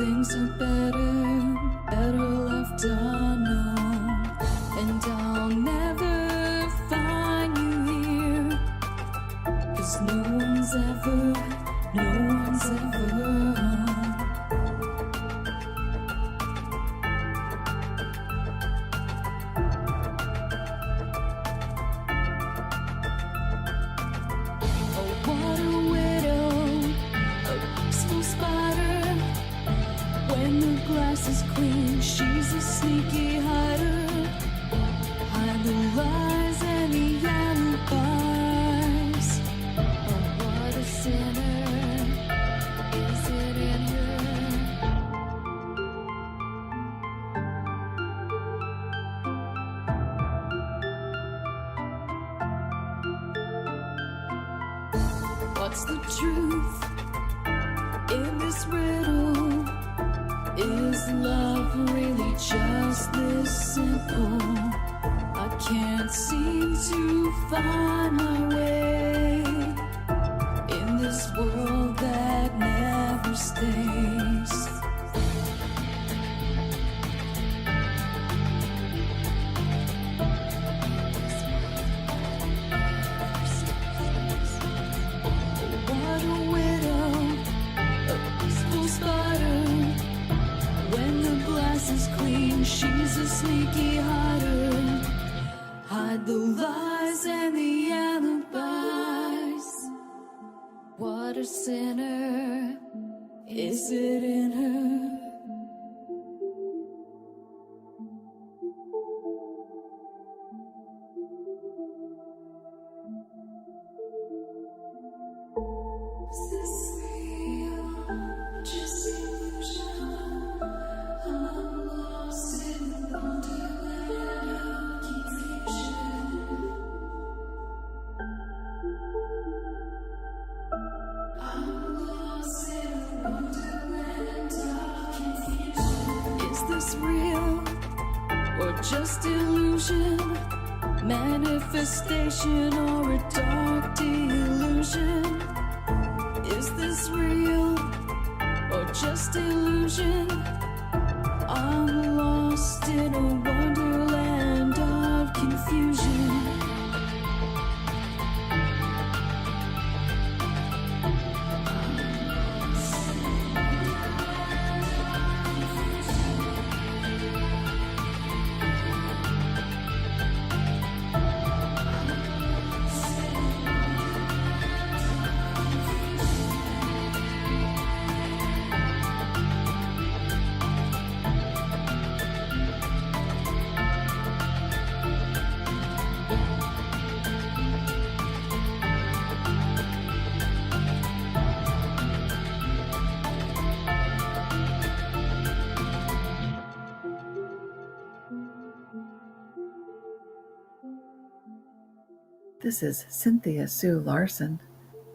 things are better left unknown. And I'll never find you here, 'cause no one's ever home. Is clean, she's a sneaky hider. Hide the lies and the alibis. Oh, what a sinner, is it in her? What's the truth in this riddle? Is love really just this simple? I can't seem to find my way in this world that never stays. What a widow, a peaceful spider. When the glass is clean, she's a sneaky hider. Hide the lies and the alibis. What a sinner, is it in her? Is this real? Just illusion? I'm lost in the wonderland of confusion. I'm lost in the wonderland of confusion. Is this real or just illusion? Manifestation or a dark delusion? Is this real or just illusion? I'm lost in a wonderland of confusion. This is Cynthia Sue Larson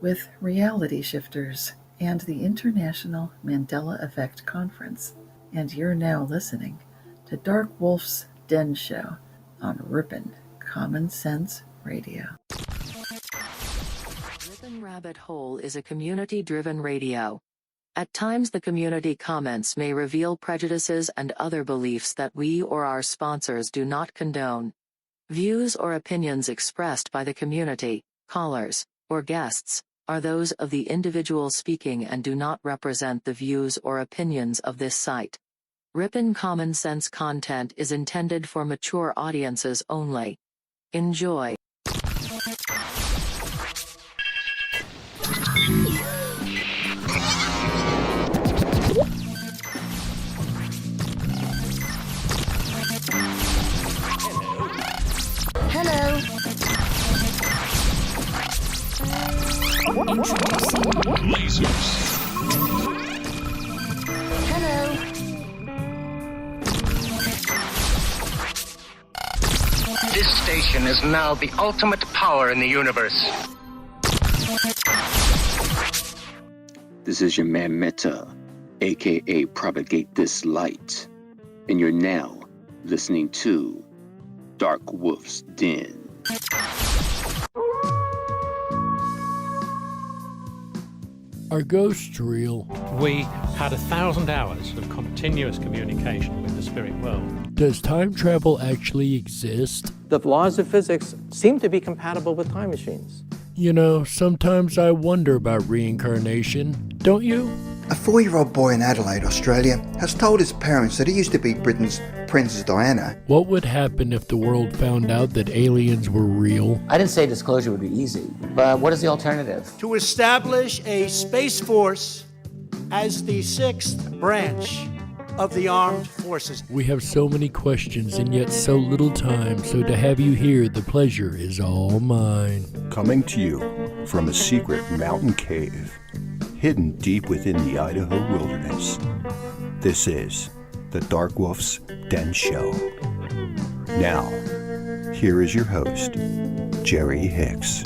with Reality Shifters and the International Mandela Effect Conference, and you're now listening to Dark Wolf's Den Show on Ripon Common Sense Radio. Ripon Rabbit Hole is a community-driven radio. At times the community comments may reveal prejudices and other beliefs that we or our sponsors do not condone. Views or opinions expressed by the community, callers, or guests, are those of the individual speaking and do not represent the views or opinions of this site. Ripon Common Sense content is intended for mature audiences only. Enjoy. Hello. Introducing lasers. Hello. This station is now the ultimate power in the universe. This is your man Meta, aka Propagate This Light, and you're now listening to Dark Wolf's Den. Are ghosts real? We had 1,000 hours of continuous communication with the spirit world. Does time travel actually exist? The laws of physics seem to be compatible with time machines. You know, sometimes I wonder about reincarnation, don't you? A 4-year-old boy in Adelaide, Australia, has told his parents that he used to be Britain's Princess Diana. What would happen if the world found out that aliens were real? I didn't say disclosure would be easy, but what is the alternative? To establish a space force as the 6th branch of the armed forces. We have so many questions and yet so little time, so to have you here, the pleasure is all mine. Coming to you from a secret mountain cave, hidden deep within the Idaho wilderness. This is the Dark Wolf's Den Show. Now, here is your host, Jerry Hicks.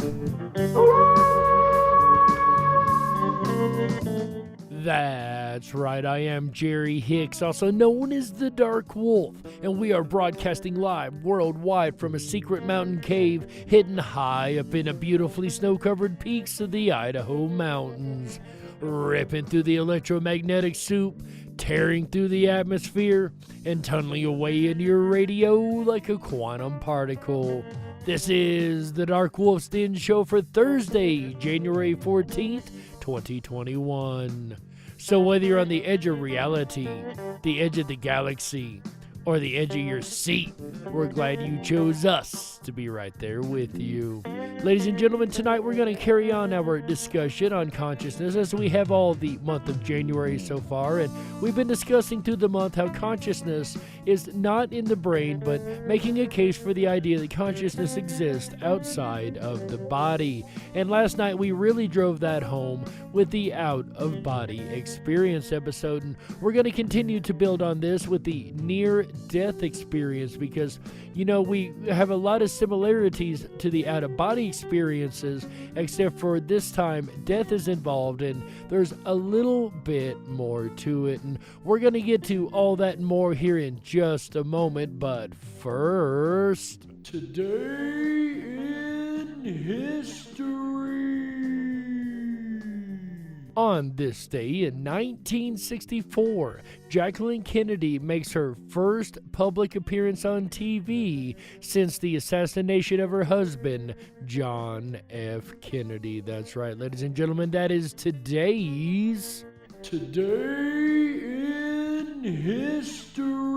That's right, I am Jerry Hicks, also known as the Dark Wolf, and we are broadcasting live worldwide from a secret mountain cave hidden high up in the beautifully snow-covered peaks of the Idaho mountains, ripping through the electromagnetic soup, tearing through the atmosphere, and tunneling away into your radio like a quantum particle. This is the Dark Wolf's Den Show for Thursday, January 14th, 2021. So whether you're on the edge of reality, the edge of the galaxy, or the edge of your seat, we're glad you chose us to be right there with you. Ladies and gentlemen, tonight we're going to carry on our discussion on consciousness as we have all the month of January so far, and we've been discussing through the month how consciousness is not in the brain, but making a case for the idea that consciousness exists outside of the body. And last night we really drove that home with the out-of-body experience episode, and we're going to continue to build on this with the near-death experience because, you know, we have a lot of similarities to the out-of-body experiences, except for this time death is involved and there's a little bit more to it, and we're going to get to all that and more here in just a moment. But first, today in history. On this day in 1964, Jacqueline Kennedy makes her first public appearance on TV since the assassination of her husband, John F. Kennedy. That's right, ladies and gentlemen, that is today's Today in History.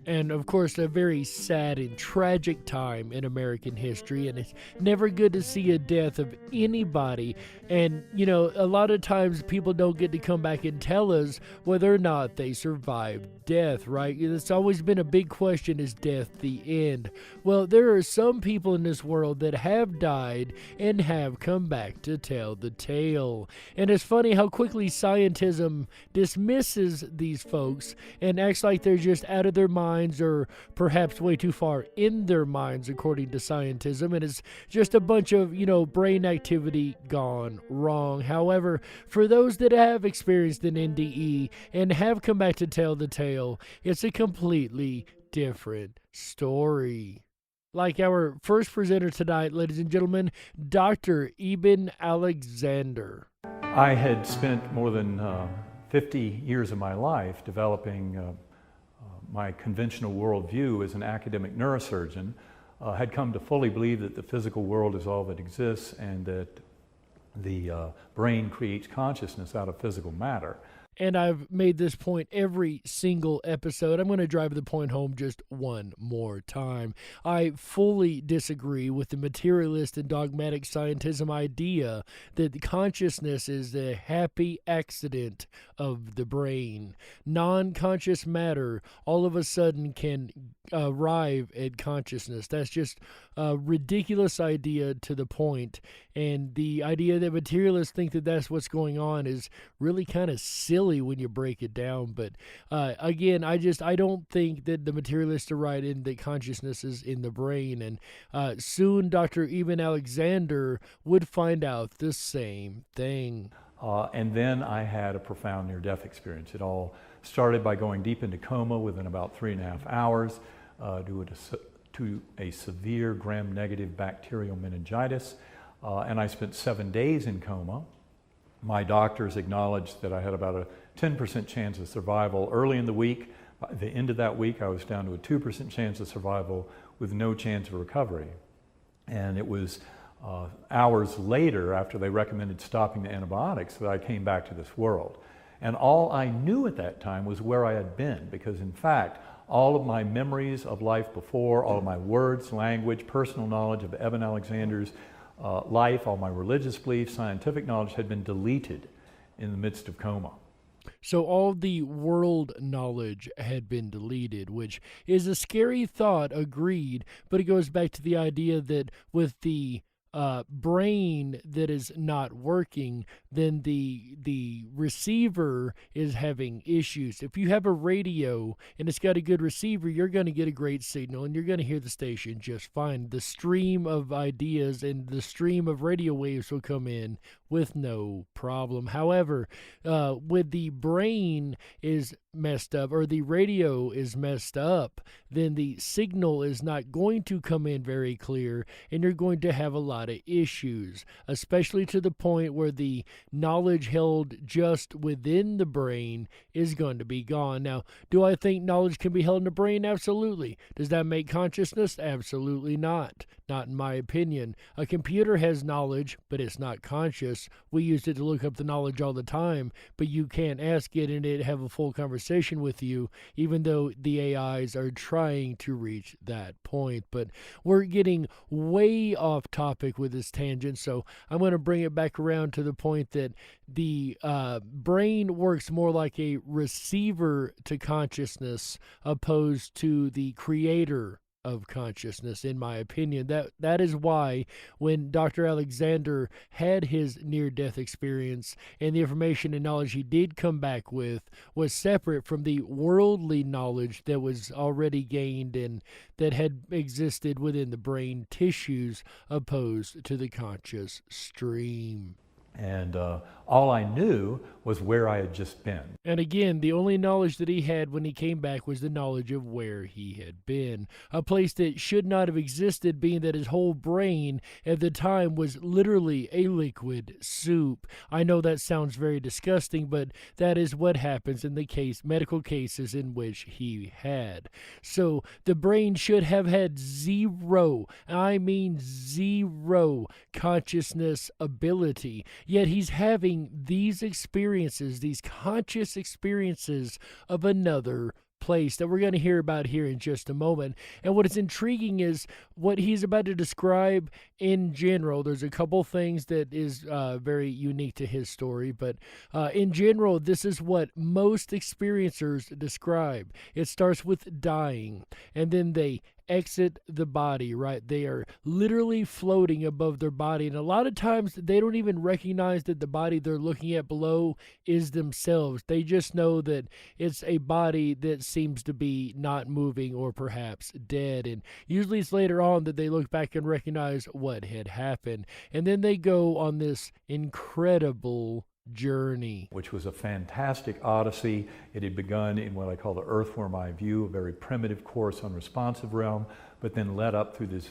And of course, a very sad and tragic time in American history, and it's never good to see a death of anybody. And, you know, a lot of times people don't get to come back and tell us whether or not they survived death, right? It's always been a big question, is death the end? Well, there are some people in this world that have died and have come back to tell the tale. And it's funny how quickly scientism dismisses these folks and acts like they're just out of their minds, or perhaps way too far in their minds, according to scientism, and it's just a bunch of, you know, brain activity gone wrong. However, for those that have experienced an N.D.E. and have come back to tell the tale, it's a completely different story. Like our first presenter tonight, ladies and gentlemen, Dr. Eben Alexander. I had spent more than 50 years of my life developing my conventional worldview as an academic neurosurgeon, had come to fully believe that the physical world is all that exists and that the brain creates consciousness out of physical matter. And I've made this point every single episode. I'm going to drive the point home just one more time. I fully disagree with the materialist and dogmatic scientism idea that consciousness is the happy accident of the brain. Non-conscious matter all of a sudden can arrive at consciousness. That's just a ridiculous idea to the point. And the idea that materialists think that that's what's going on is really kind of silly when you break it down. But again, I don't think that the materialists are right in that consciousness is in the brain. And soon Dr. Eben Alexander would find out the same thing. And then I had a profound near-death experience. It all started by going deep into coma within about 3.5 hours due to a severe gram-negative bacterial meningitis. And I spent 7 days in coma. My doctors acknowledged that I had about a 10% chance of survival early in the week. By the end of that week, I was down to a 2% chance of survival with no chance of recovery. And it was hours later, after they recommended stopping the antibiotics, that I came back to this world. And all I knew at that time was where I had been, because in fact, all of my memories of life before, all of my words, language, personal knowledge of Evan Alexander's life, all my religious beliefs, scientific knowledge had been deleted in the midst of coma. So all the world knowledge had been deleted, which is a scary thought, agreed, but it goes back to the idea that with the brain that is not working, then the receiver is having issues. If you have a radio and it's got a good receiver, you're going to get a great signal and you're going to hear the station just fine. The stream of ideas and the stream of radio waves will come in with no problem. However, when the brain is messed up or the radio is messed up, then the signal is not going to come in very clear and you're going to have a lot of issues, especially to the point where the knowledge held just within the brain is going to be gone. Now, do I think knowledge can be held in the brain? Absolutely. Does that make consciousness? Absolutely not. Not in my opinion. A computer has knowledge, but it's not conscious. We use it to look up the knowledge all the time, but you can't ask it and it have a full conversation with you, even though the AIs are trying to reach that point. But we're getting way off topic with this tangent, so I'm going to bring it back around to the point that the brain works more like a receiver to consciousness opposed to the creator of consciousness, in my opinion. That is why when Dr. Alexander had his near-death experience and the information and knowledge he did come back with was separate from the worldly knowledge that was already gained and that had existed within the brain tissues opposed to the conscious stream. And all I knew was where I had just been. And again, the only knowledge that he had when he came back was the knowledge of where he had been. A place that should not have existed, being that his whole brain at the time was literally a liquid soup. I know that sounds very disgusting, but that is what happens in the medical cases in which he had. So the brain should have had zero, I mean zero, consciousness ability. Yet he's having these experiences, these conscious experiences of another place that we're going to hear about here in just a moment. And what is intriguing is what he's about to describe in general. There's a couple things that is very unique to his story, but in general, this is what most experiencers describe. It starts with dying, and then they exit the body, right? They are literally floating above their body, and a lot of times they don't even recognize that the body they're looking at below is themselves. They just know that it's a body that seems to be not moving or perhaps dead, and usually it's later on that they look back and recognize what had happened, and then they go on this incredible journey, which was a fantastic odyssey. It had begun in what I call the earthworm eye view, a very primitive course on responsive realm, but then led up through this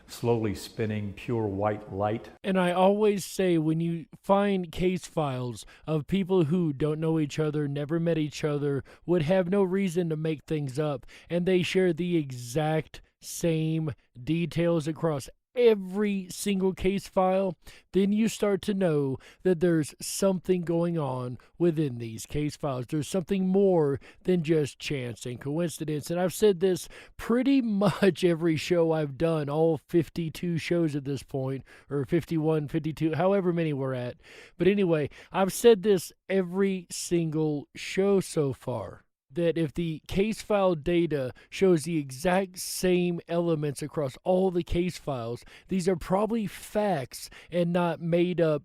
slowly spinning pure white light. And I always say, when you find case files of people who don't know each other, never met each other, would have no reason to make things up, and they share the exact same details across every single case file, then you start to know that there's something going on within these case files. There's something more than just chance and coincidence. And I've said this pretty much every show I've done, all 52 shows at this point, or 51, 52, however many we're at. But anyway, I've said this every single show so far, that if the case file data shows the exact same elements across all the case files, these are probably facts and not made up,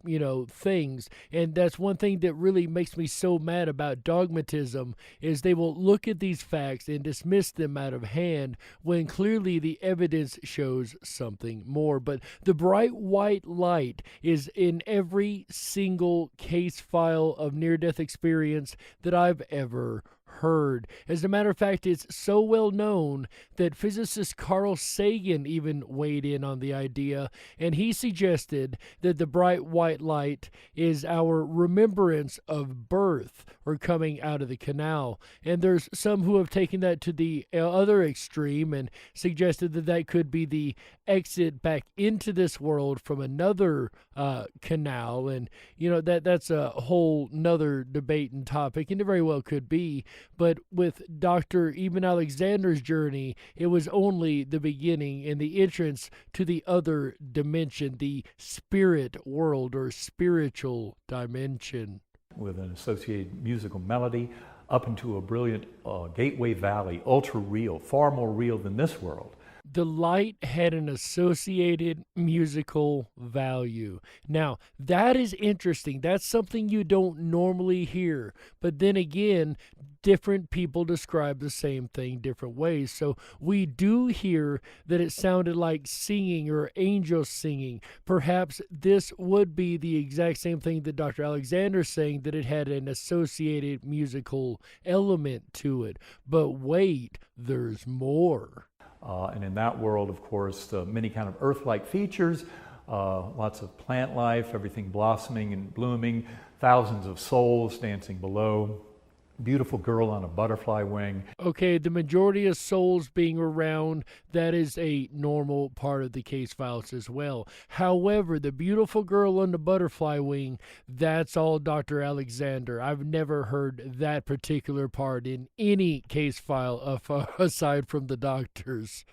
things. And that's one thing that really makes me so mad about dogmatism, is they will look at these facts and dismiss them out of hand when clearly the evidence shows something more. But the bright white light is in every single case file of near-death experience that I've ever heard. As a matter of fact, it's so well known that physicist Carl Sagan even weighed in on the idea, and he suggested that the bright white light is our remembrance of birth or coming out of the canal. And there's some who have taken that to the other extreme and suggested that that could be the exit back into this world from another canal. And that's a whole nother debate and topic, and it very well could be. But with Dr. Eben Alexander's journey, it was only the beginning and the entrance to the other dimension, the spirit world or spiritual dimension. With an associated musical melody up into a brilliant Gateway Valley, ultra real, far more real than this world. The light had an associated musical value. Now, that is interesting. That's something you don't normally hear. But then again, different people describe the same thing different ways. So we do hear that it sounded like singing or angels singing. Perhaps this would be the exact same thing that Dr. Alexander's saying, that it had an associated musical element to it. But wait, there's more. And in that world, of course, many kind of earth-like features, lots of plant life, everything blossoming and blooming, thousands of souls dancing below, beautiful girl on a butterfly wing. Okay, the majority of souls being around, that is a normal part of the case files as well. However, the beautiful girl on the butterfly wing, that's all Dr. Alexander. I've never heard that particular part in any case file aside from the doctor's.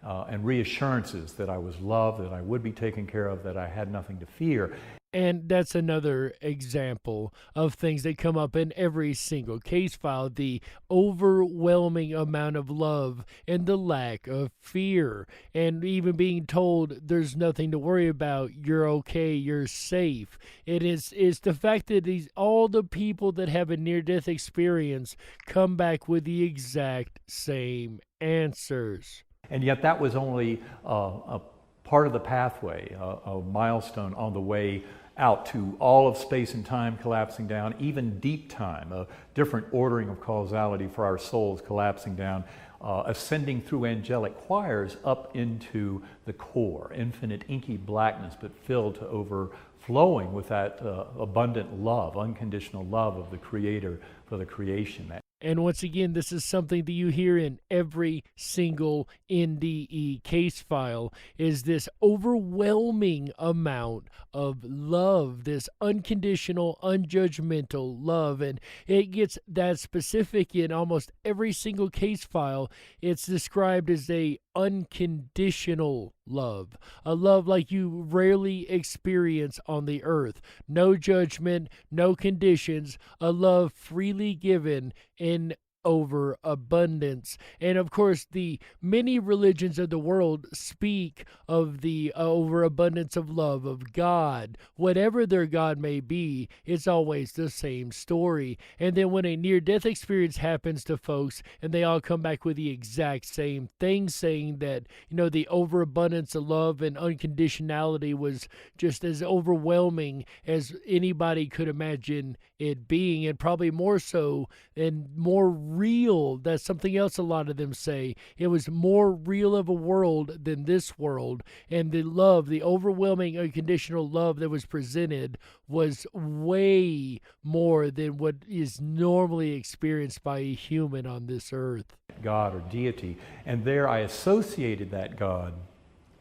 And reassurances that I was loved, that I would be taken care of, that I had nothing to fear. And that's another example of things that come up in every single case file, the overwhelming amount of love and the lack of fear, and even being told there's nothing to worry about, you're okay, you're safe. It's the fact that all the people that have a near-death experience come back with the exact same answers. And yet that was only a part of the pathway, a milestone on the way out to all of space and time collapsing down, even deep time, a different ordering of causality for our souls collapsing down, ascending through angelic choirs up into the core, infinite inky blackness, but filled to overflowing with that abundant love, unconditional love of the Creator for the creation. And once again, this is something that you hear in every single N.D.E. case file, is this overwhelming amount of love, this unconditional, unjudgmental love. And it gets that specific in almost every single case file. It's described as a unconditional love, a love like you rarely experience on the earth. No judgment, no conditions, a love freely given in overabundance. And of course, the many religions of the world speak of the overabundance of love of God. Whatever their God may be, it's always the same story. And then when a near-death experience happens to folks and they all come back with the exact same thing, saying that, the overabundance of love and unconditionality was just as overwhelming as anybody could imagine it being, and probably more so and more real. That's something else a lot of them say. It was more real of a world than this world, and the love, the overwhelming unconditional love that was presented was way more than what is normally experienced by a human on this earth. God or deity, and there I associated that God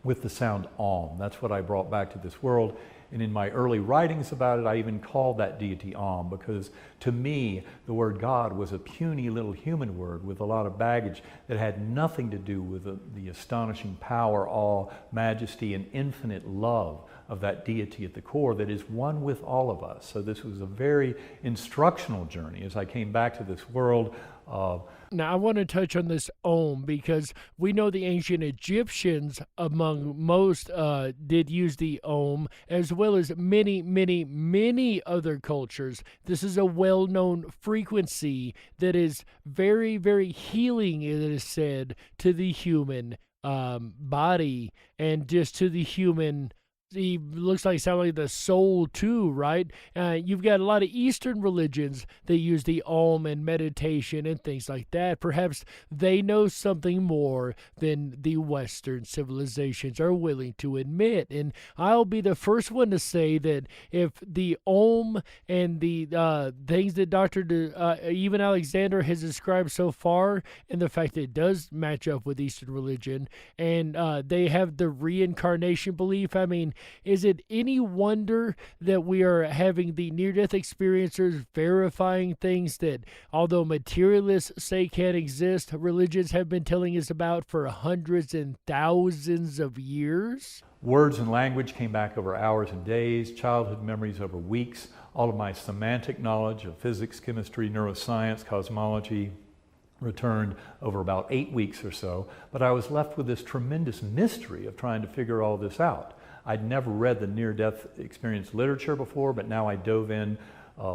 with the sound Om. That's what I brought back to this world. And in my early writings about it, I even called that deity Om, because to me, the word God was a puny little human word with a lot of baggage that had nothing to do with the astonishing power, awe, majesty, and infinite love of that deity at the core that is one with all of us. So this was a very instructional journey as I came back to this world. Now, I want to touch on this Om, because we know the ancient Egyptians, among most, did use the Om, as well as many, many, many other cultures. This is a well-known frequency that is very, very healing, it is said, to the human body and just to the human he looks like sound like the soul too, right? You've got a lot of Eastern religions that use the Om and meditation and things like that. Perhaps they know something more than the Western civilizations are willing to admit. And I'll be the first one to say that if the Om and the things that Dr. Even Alexander has described so far, and the fact that it does match up with Eastern religion, and they have the reincarnation belief, I mean, is it any wonder that we are having the near-death experiencers verifying things that, although materialists say can't exist, religions have been telling us about for hundreds and thousands of years? Words and language came back over hours and days, childhood memories over weeks, all of my semantic knowledge of physics, chemistry, neuroscience, cosmology returned over about 8 weeks or so, but I was left with this tremendous mystery of trying to figure all this out. I'd never read the near-death experience literature before, but now I dove in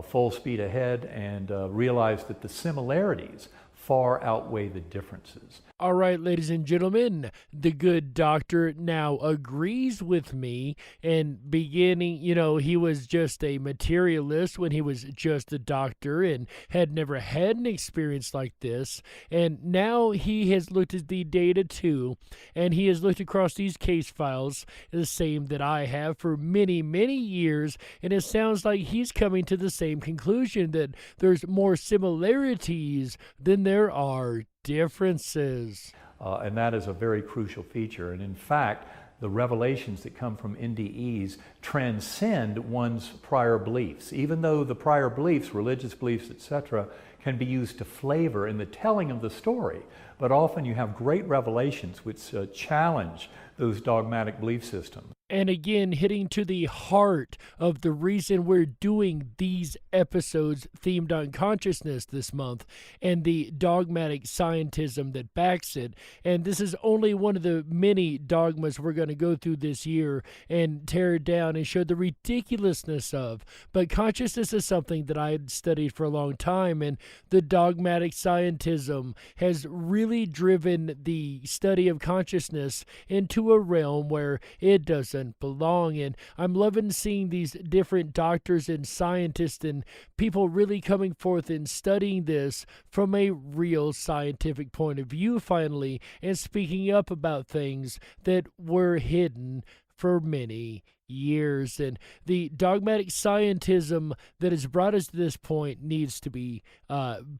full speed ahead and realized that the similarities far outweigh the differences. All right, ladies and gentlemen, the good doctor now agrees with me, and beginning, he was just a materialist when he was just a doctor and had never had an experience like this. And now he has looked at the data too, and he has looked across these case files, the same that I have for many, many years, and it sounds like he's coming to the same conclusion, that there's more similarities than there are differences. And that is a very crucial feature. And in fact, the revelations that come from N.D.Es transcend one's prior beliefs. Even though the prior beliefs, religious beliefs, etc., can be used to flavor in the telling of the story, but often you have great revelations which challenge those dogmatic belief systems. And again, hitting to the heart of the reason we're doing these episodes themed on consciousness this month and the dogmatic scientism that backs it. And this is only one of the many dogmas we're going to go through this year and tear down and show the ridiculousness of. But consciousness is something that I had studied for a long time, and the dogmatic scientism has really driven the study of consciousness into a realm where it doesn't belong. And I'm loving seeing these different doctors and scientists and people really coming forth and studying this from a real scientific point of view finally, and speaking up about things that were hidden for many years. And the dogmatic scientism that has brought us to this point needs to be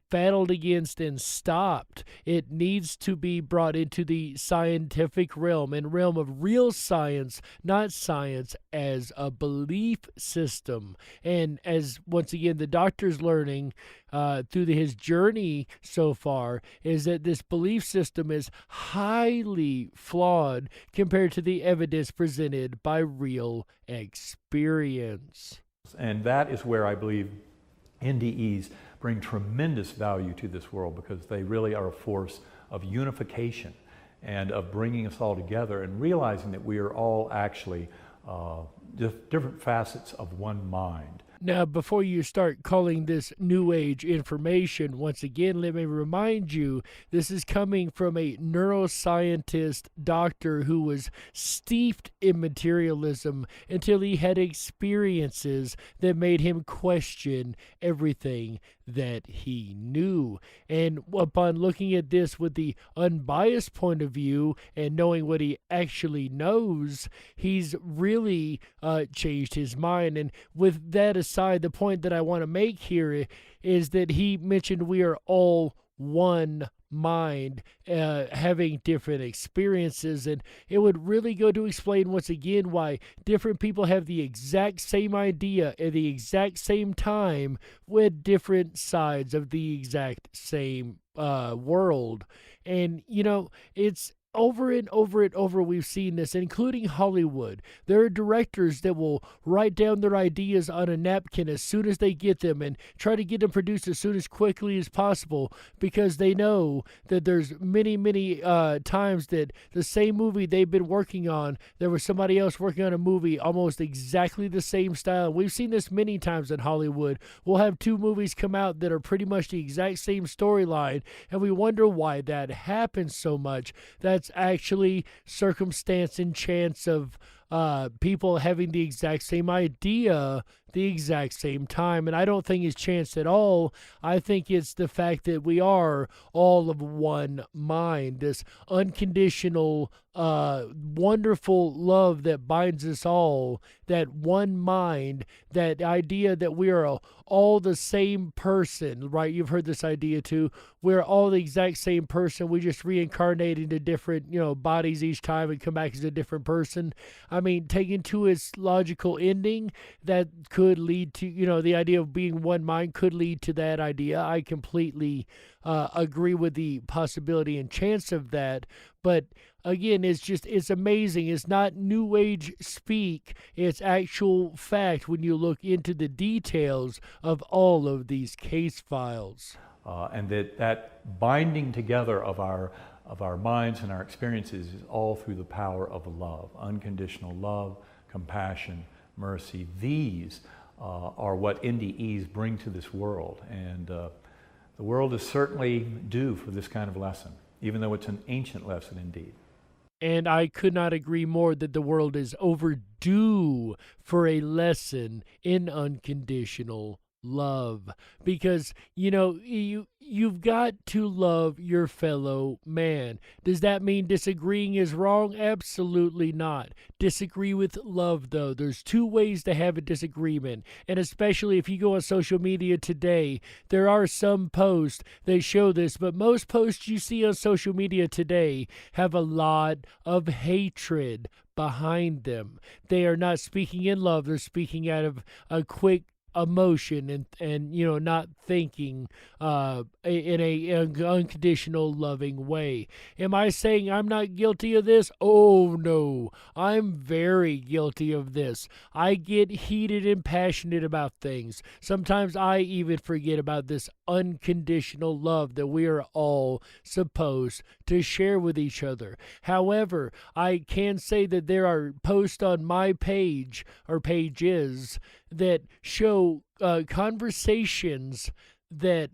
battled against and stopped. It needs to be brought into the scientific realm and realm of real science, not science as a belief system. And as once again the doctor's learning through his journey so far, is that this belief system is highly flawed compared to the evidence presented by real experience. And that is where I believe N.D.Es bring tremendous value to this world, because they really are a force of unification and of bringing us all together and realizing that we are all actually different facets of one mind. Now, before you start calling this New Age information, once again, let me remind you, this is coming from a neuroscientist doctor who was steeped in materialism until he had experiences that made him question everything that he knew. And upon looking at this with the unbiased point of view and knowing what he actually knows, he's really changed his mind. And with that aside, the point that I want to make here is that he mentioned we are all one mind, having different experiences, and it would really go to explain once again why different people have the exact same idea at the exact same time with different sides of the exact same world. And it's over and over and over we've seen this, including Hollywood. There are directors that will write down their ideas on a napkin as soon as they get them and try to get them produced as soon as quickly as possible, because they know that there's many times that the same movie they've been working on, there was somebody else working on a movie almost exactly the same style. We've seen this many times in Hollywood. We'll have two movies come out that are pretty much the exact same storyline, and we wonder why that happens so much. That's actually circumstance and chance of people having the exact same idea the exact same time. And I don't think it's chance at all. I think it's the fact that we are all of one mind, this unconditional, wonderful love that binds us all, that one mind, that idea that we are all the same person, right? You've heard this idea too. We're all the exact same person. We just reincarnate into different, bodies each time and come back as a different person. I mean, taken to its logical ending, that could lead to, the idea of being one mind could lead to that idea. I completely agree with the possibility and chance of that. But again, it's amazing. It's not New Age speak. It's actual fact when you look into the details of all of these case files. And that binding together of our minds and our experiences is all through the power of love, unconditional love, compassion, mercy. These are what N.D.Es bring to this world. And the world is certainly due for this kind of lesson, even though it's an ancient lesson indeed. And I could not agree more that the world is overdue for a lesson in unconditional love, because you've got to love your fellow man. Does that mean disagreeing is wrong? Absolutely not. Disagree with love, though. There's two ways to have a disagreement, and especially if you go on social media today, there are some posts that show this, but most posts you see on social media today have a lot of hatred behind them. They are not speaking in love. They're speaking out of a quick emotion and not thinking in a unconditional loving way. Am I saying I'm not guilty of this? Oh no, I'm very guilty of this. I get heated and passionate about things. Sometimes I even forget about this unconditional love that we are all supposed to share with each other. However, I can say that there are posts on my page or pages that show conversations that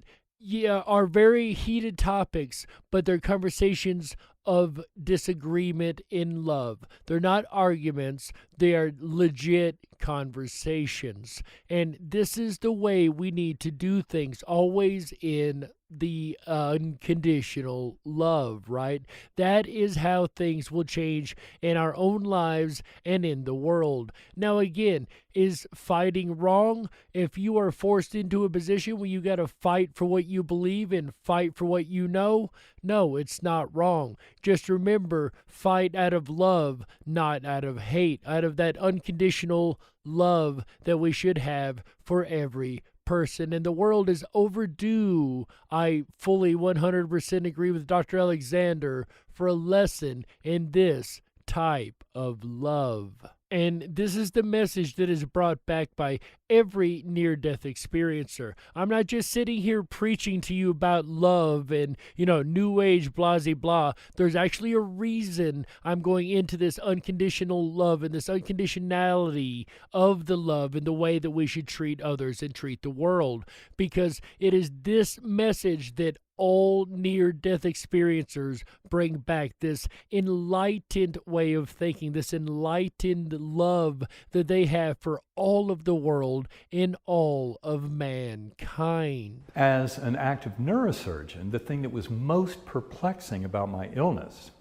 are very heated topics, but they're conversations of disagreement in love. They're not arguments, they are legit conversations. And this is the way we need to do things, always in the unconditional love, right? That is how things will change in our own lives and in the world. Now, again, is fighting wrong? If you are forced into a position where you got to fight for what you believe and fight for what you know, no, it's not wrong. Just remember, fight out of love, not out of hate, out of that unconditional love that we should have for every person. And the world is overdue. I fully 100% agree with Dr. Alexander for a lesson in this type of love. And this is the message that is brought back by every near-death experiencer. I'm not just sitting here preaching to you about love and, New Age, blah, blah, blah. There's actually a reason I'm going into this unconditional love and this unconditionality of the love and the way that we should treat others and treat the world. Because it is this message that all near-death experiencers bring back, this enlightened way of thinking, this enlightened love that they have for all of the world and all of mankind. As an active neurosurgeon, the thing that was most perplexing about my illness,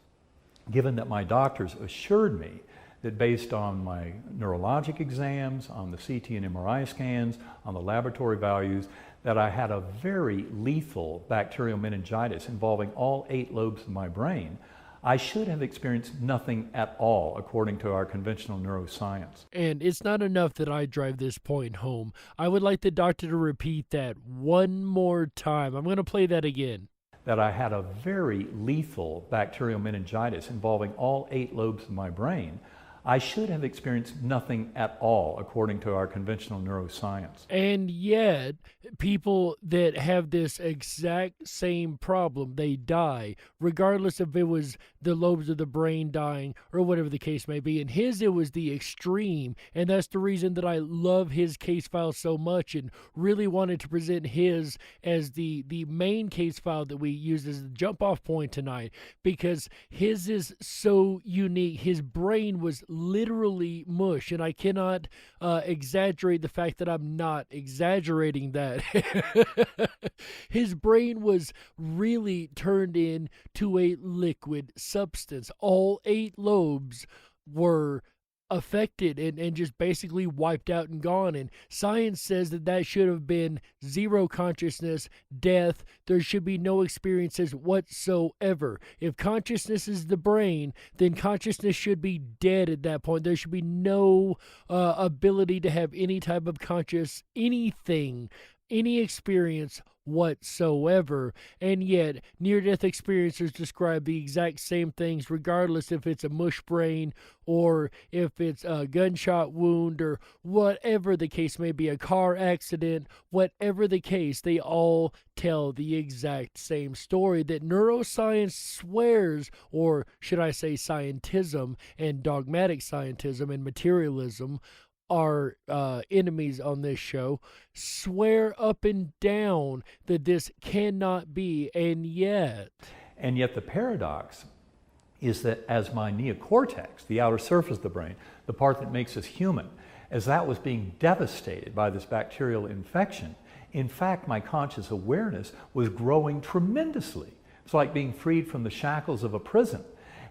given that my doctors assured me that based on my neurologic exams, on the CT and MRI scans, on the laboratory values, that I had a very lethal bacterial meningitis involving all 8 lobes of my brain, I should have experienced nothing at all, according to our conventional neuroscience. And it's not enough that I drive this point home. I would like the doctor to repeat that one more time. I'm going to play that again. That I had a very lethal bacterial meningitis involving all 8 lobes of my brain, I should have experienced nothing at all, according to our conventional neuroscience. And yet, people that have this exact same problem, they die, regardless if it was the lobes of the brain dying or whatever the case may be. In his, it was the extreme, and that's the reason that I love his case file so much and really wanted to present his as the main case file that we use as the jump-off point tonight, because his is so unique. His brain was literally mush, and I cannot exaggerate the fact that I'm not exaggerating that. His brain was really turned into a liquid substance. All 8 lobes were affected and just basically wiped out and gone. And science says that should have been zero consciousness, death. There should be no experiences whatsoever. If consciousness is the brain, then consciousness should be dead at that point. There should be no ability to have any type of conscious anything, any experience whatsoever. And yet near-death experiencers describe the exact same things, regardless if it's a mush brain or if it's a gunshot wound or whatever the case may be, a car accident, whatever the case, they all tell the exact same story, that neuroscience swears, or should I say scientism and dogmatic scientism and materialism, our enemies on this show, swear up and down that this cannot be, and yet the paradox is that as my neocortex, the outer surface of the brain, the part that makes us human, as that was being devastated by this bacterial infection, in fact my conscious awareness was growing tremendously. It's like being freed from the shackles of a prison.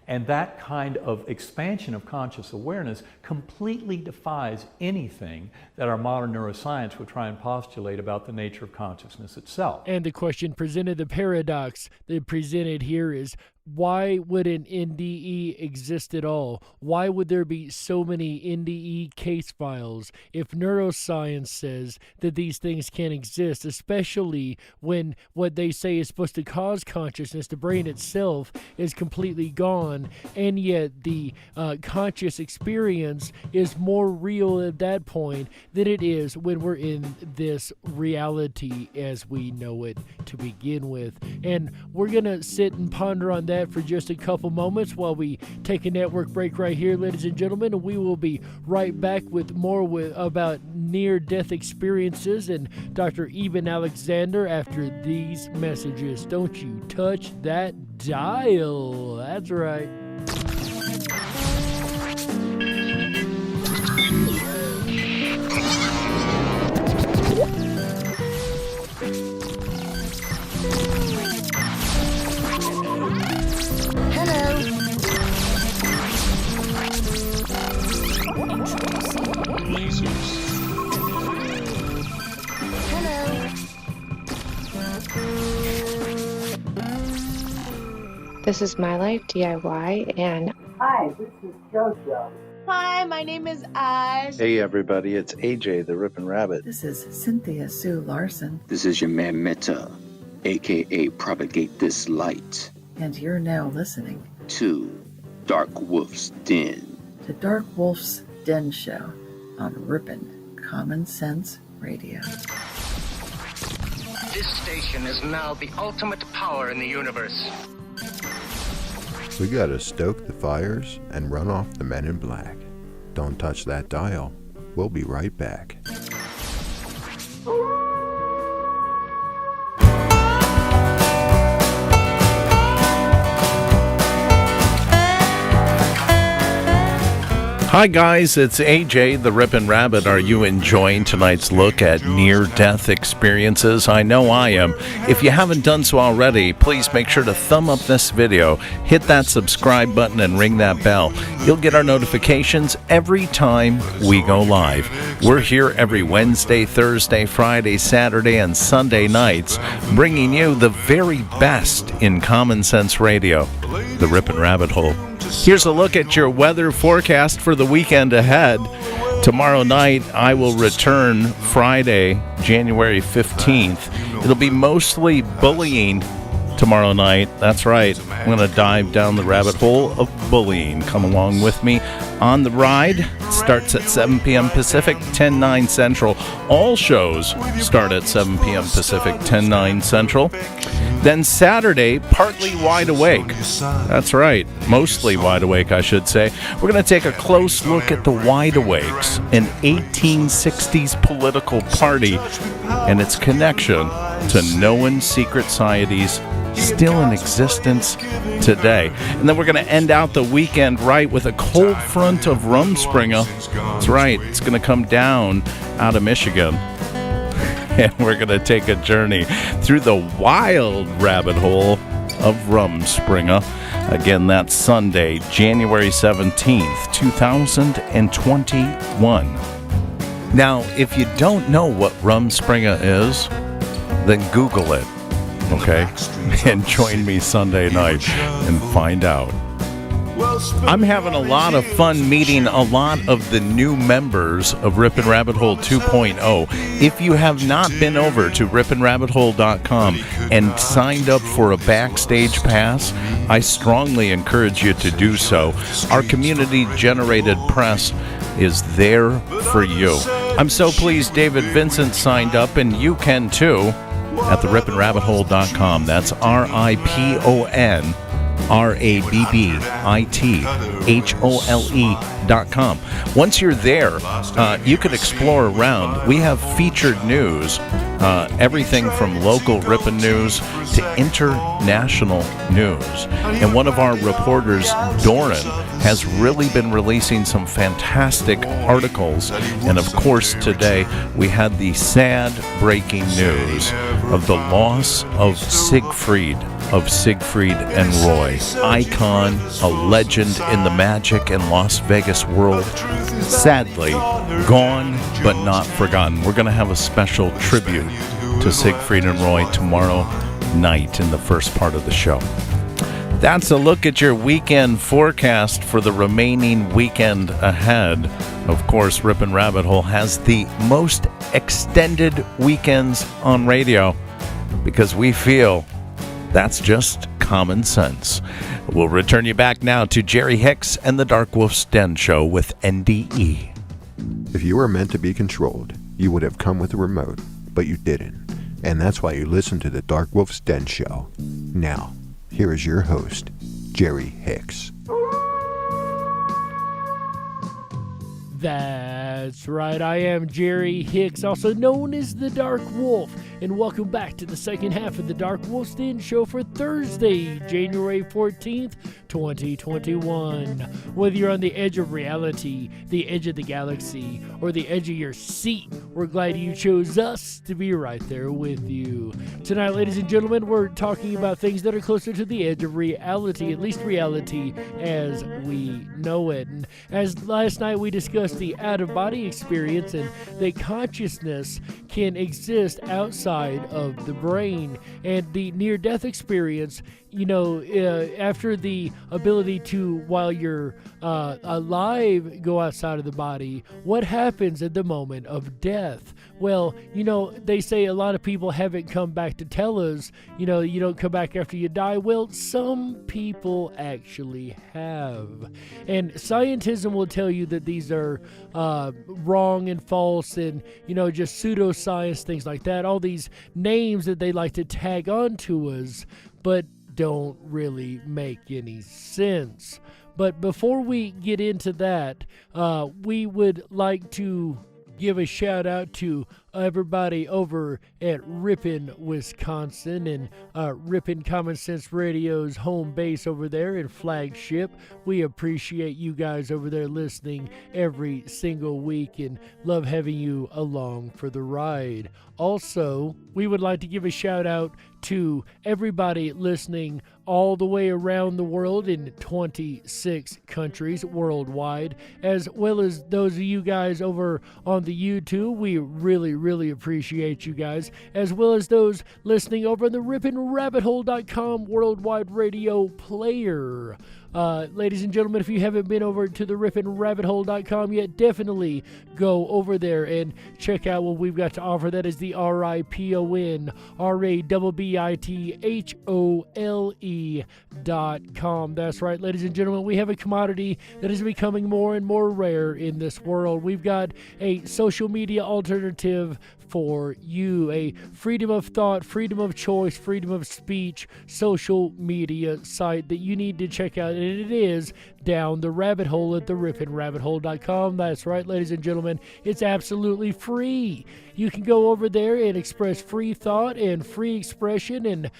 And that kind of expansion of conscious awareness completely defies anything that our modern neuroscience would try and postulate about the nature of consciousness itself. And the question presented, the paradox that presented here is, why would an N.D.E. exist at all? Why would there be so many N.D.E. case files if neuroscience says that these things can't exist, especially when what they say is supposed to cause consciousness, the brain itself, is completely gone, and yet the conscious experience is more real at that point than it is when we're in this reality as we know it to begin with. And we're going to sit and ponder on that for just a couple moments while we take a network break right here, ladies and gentlemen, and we will be right back with more about near-death experiences and Dr. Eben Alexander after these messages. Don't you touch that dial. That's right. This is My Life DIY, and hi, this is JoJo. Hi, my name is Ash. Hey everybody, it's AJ the Ripon Rabbit. This is Cynthia Sue Larson. This is your man Meta, aka Propagate This Light. And you're now listening to Dark Wolf's Den. The Dark Wolf's Den Show on Ripon Common Sense Radio. This station is now the ultimate power in the universe. We gotta stoke the fires and run off the men in black. Don't touch that dial. We'll be right back. Hi guys, it's AJ the Ripon Rabbit. Are you enjoying tonight's look at near-death experiences? I know I am. If you haven't done so already, please make sure to thumb up this video, hit that subscribe button, and ring that bell. You'll get our notifications every time we go live. We're here every Wednesday, Thursday, Friday, Saturday, and Sunday nights, bringing you the very best in common sense radio, the Ripon Rabbit Hole. Here's a look at your weather forecast for the weekend ahead. Tomorrow night, I will return Friday, January 15th. It'll be mostly bullying tomorrow night. That's right. I'm going to dive down the rabbit hole of bullying. Come along with me on the ride. It starts at 7 p.m. Pacific, 10/9 Central. All shows start at 7 p.m. Pacific, 10/9 Central. Then Saturday, partly wide awake. That's right, mostly wide awake, I should say. We're going to take a close look at the Wide Awakes, an 1860s political party, and its connection to known secret societies still in existence today. And then we're going to end out the weekend right with a cold front of Rumspringa. That's right, it's going to come down out of Michigan. And we're going to take a journey through the wild rabbit hole of Rumspringa. Again, that's Sunday, January 17th, 2021. Now, if you don't know what Rumspringa is, then Google it, okay? And join me Sunday night and find out. I'm having a lot of fun meeting a lot of the new members of Ripon Rabbit Hole 2.0. If you have not been over to riponrabbithole.com and signed up for a Backstage Pass, I strongly encourage you to do so. Our community-generated press is there for you. I'm so pleased David Vincent signed up, and you can too at the riponrabbithole.com. That's RIPONRABBITHOLE.com. Once you're there, you can explore around. We have featured news, everything from local Ripon news to international news. And one of our reporters, Doran, has really been releasing some fantastic articles. And of course, today we had the sad breaking news of the loss of Siegfried and Roy. Icon, a legend in the magic and Las Vegas world. Sadly, gone but not forgotten. We're going to have a special tribute to Siegfried and Roy tomorrow night in the first part of the show. That's a look at your weekend forecast for the remaining weekend ahead. Of course, Ripon Rabbit Hole has the most extended weekends on radio because we feel that's just common sense. We'll return you back now to Jerry Hicks and the Dark Wolf's Den Show with N.D.E. If you were meant to be controlled, you would have come with a remote, but you didn't. And that's why you listen to the Dark Wolf's Den Show. Now, here is your host, Jerry Hicks. That's right, I am Jerry Hicks, also known as the Dark Wolf, and welcome back to the second half of the Dark Wolf's Den Show for Thursday, January 14th, 2021. Whether you're on the edge of reality, the edge of the galaxy, or the edge of your seat, we're glad you chose us to be right there with you. Tonight, ladies and gentlemen, we're talking about things that are closer to the edge of reality, at least reality as we know it. And as last night we discussed the out-of-body experience and that consciousness can exist outside of the brain, and the near-death experience, you know, after the ability to, while you're alive, go outside of the body, what happens at the moment of death? Well, you know, they say a lot of people haven't come back to tell us, you know, you don't come back after you die. Well, some people actually have. And scientism will tell you that these are wrong and false and, you know, just pseudoscience, things like that. All these names that they like to tag on to us, but don't really make any sense. But before we get into that, we would like to give a shout out to everybody over at Ripon, Wisconsin, and Ripon Common Sense Radio's home base over there and flagship. We appreciate you guys over there listening every single week and love having you along for the ride. Also, we would like to give a shout out to everybody listening all the way around the world in 26 countries worldwide, as well as those of you guys over on the YouTube. We really appreciate you guys, as well as those listening over on the riponrabbithole.com worldwide radio player. Ladies and gentlemen, if you haven't been over to the riponrabbithole.com yet, definitely go over there and check out what we've got to offer. That is the RIPONRABBITHOLE.com. That's right, ladies and gentlemen, we have a commodity that is becoming more and more rare in this world. We've got a social media alternative for you. A freedom of thought, freedom of choice, freedom of speech social media site that you need to check out, and it is Down the Rabbit Hole at theripinrabbithole.com. That's right, ladies and gentlemen, it's absolutely free. You can go over there and express free thought and free expression and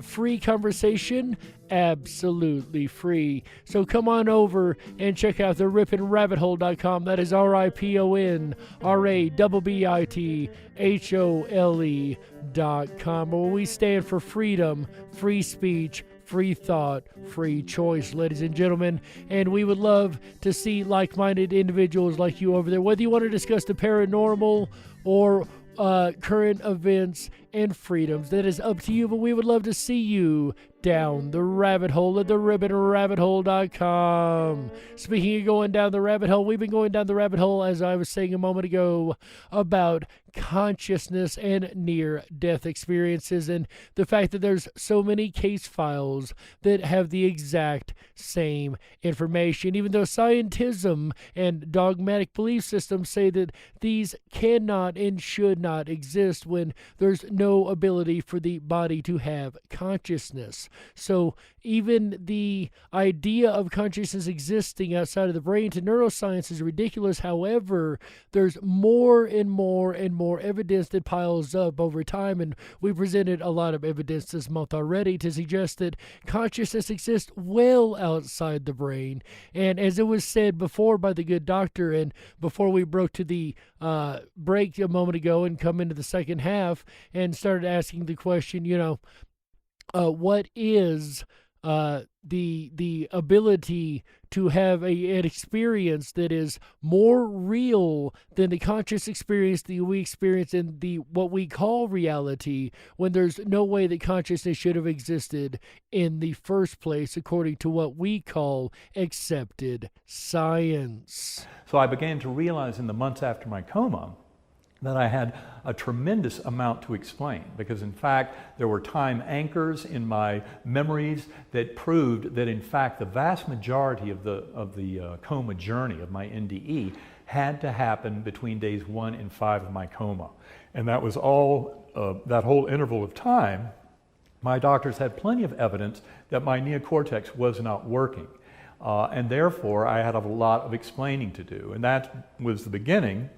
free conversation, absolutely free. So come on over and check out the ripinrabbithole.com. That is RIPONRABBITHOLE.com, where we stand for freedom, free speech, free thought, free choice, ladies and gentlemen. And we would love to see like-minded individuals like you over there, whether you want to discuss the paranormal or current events and freedoms. That is up to you, but we would love to see you down the rabbit hole at theripinrabbithole.com. Speaking of going down the rabbit hole, we've been going down the rabbit hole, as I was saying a moment ago, about consciousness and near-death experiences, and the fact that there's so many case files that have the exact same information, even though scientism and dogmatic belief systems say that these cannot and should not exist when there's no ability for the body to have consciousness. So even the idea of consciousness existing outside of the brain to neuroscience is ridiculous. However, there's more and more and more evidence that piles up over time, and we presented a lot of evidence this month already to suggest that consciousness exists well outside the brain. And as it was said before by the good doctor, and before we broke to the break a moment ago and come into the second half and started asking the question, what is the ability to have an experience that is more real than the conscious experience that we experience in the what we call reality, when there's no way that consciousness should have existed in the first place, according to what we call accepted science. So I began to realize in the months after my coma that I had a tremendous amount to explain, because in fact there were time anchors in my memories that proved that in fact the vast majority of the coma journey of my N.D.E. had to happen between days 1 and 5 of my coma. And that was all, that whole interval of time, my doctors had plenty of evidence that my neocortex was not working. And therefore I had a lot of explaining to do. And that was the beginning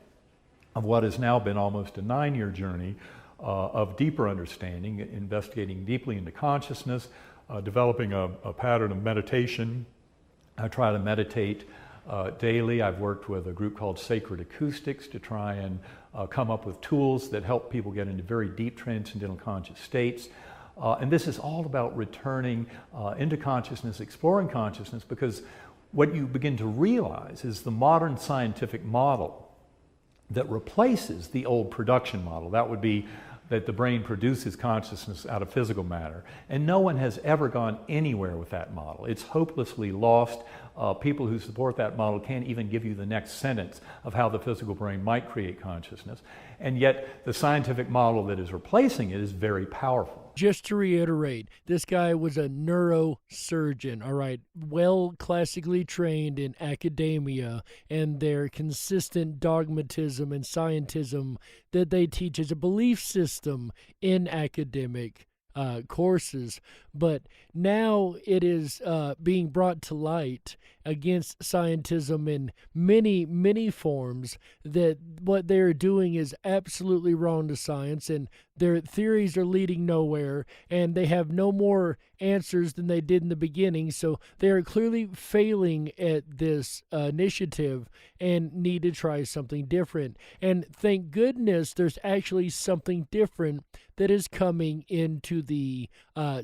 of what has now been almost a 9-year journey of deeper understanding, investigating deeply into consciousness, developing a pattern of meditation. I try to meditate daily. I've worked with a group called Sacred Acoustics to try and come up with tools that help people get into very deep transcendental conscious states. And this is all about returning into consciousness, exploring consciousness, because what you begin to realize is the modern scientific model that replaces the old production model. That would be that the brain produces consciousness out of physical matter. And no one has ever gone anywhere with that model. It's hopelessly lost. People who support that model can't even give you the next sentence of how the physical brain might create consciousness. And yet the scientific model that is replacing it is very powerful. Just to reiterate, this guy was a neurosurgeon, all right, well classically trained in academia and their consistent dogmatism and scientism that they teach as a belief system in academic courses. But now it is being brought to light against scientism in many, many forms, that what they're doing is absolutely wrong to science, and their theories are leading nowhere, and they have no more answers than they did in the beginning. So they are clearly failing at this initiative and need to try something different. And thank goodness there's actually something different that is coming into the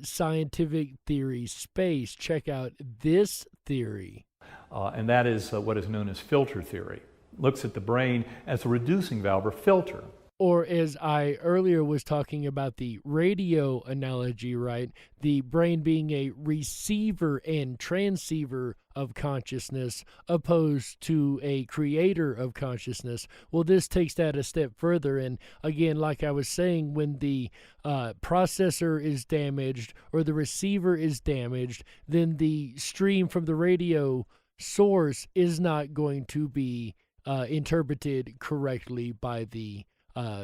scientific theory space. Check out this theory. And that is what is known as filter theory. Looks at the brain as a reducing valve or filter. Or as I earlier was talking about the radio analogy, right? The brain being a receiver and transceiver of consciousness opposed to a creator of consciousness. Well, this takes that a step further. And again, like I was saying, when the processor is damaged or the receiver is damaged, then the stream from the radio source is not going to be interpreted correctly by the